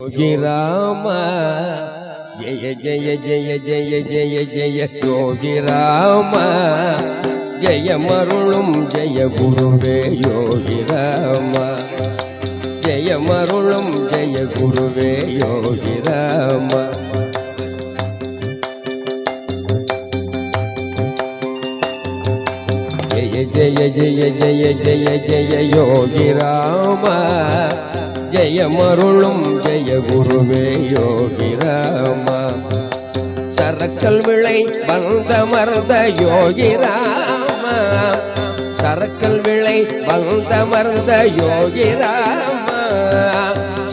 योगी राम जय जय जय जय जय जय योगी राम जय मरुलुम जय गुरुवे योगी राम जय मरुलुम जय गुरुवे योगी राम जय जय जय जय जय जय योगी राम जय मरुलुम जय गुरुवे योगी राम सरकल विளை வந்தமர்ந்த யோகி ராம सरकल विளை வந்தமர்ந்த யோகி ராம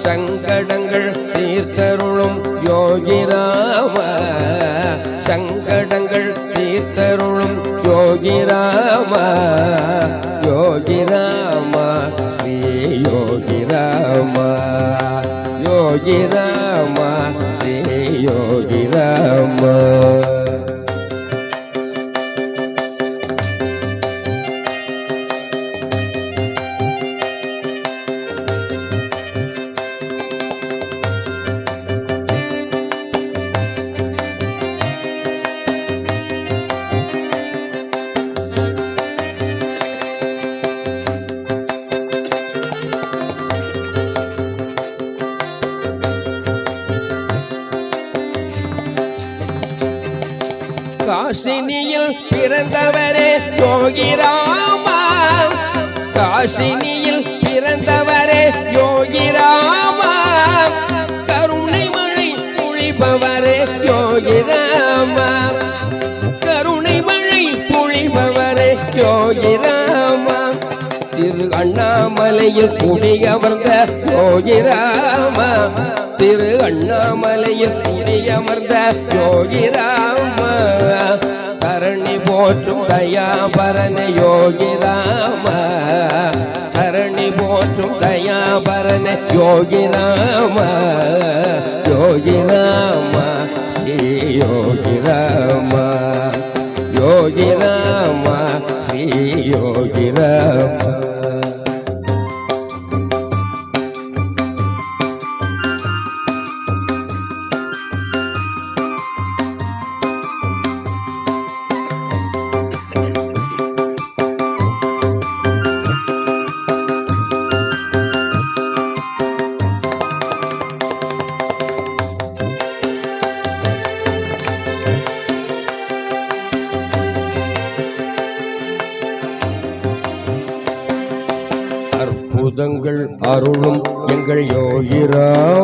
சங்கடங்கள் தீர்த்தருளும் யோகி ராம சங்கடங்கள் தீர்த்தருளும் யோகி ராம योगी राम श्री योगी राम योगी राम श्री योगी राम காசினியில் பிறந்தவரே யோகி ராமா காசினியில் பிறந்தவரே யோகி ராமா கருணை மழை பொழிபவரே யோகி ராமா கருணை மழை பொழிபவரே யோகி ராமா திரு அண்ணாமலையில் குடியமர்ந்த யோகி ராமா திரு அண்ணாமலையில் குடியமர்ந்த யோகி ராமா தரணி போற்றும் தயாபரன யோகி ராம தரணி போற்றும் தயாபரன யோகி ராம யோகி ராம ஸ்ரீ யோகி ராம யோகி ராம ஸ்ரீ யோகி ராம அற்புதங்கள் அருளும் எங்கள் யோகி ராம்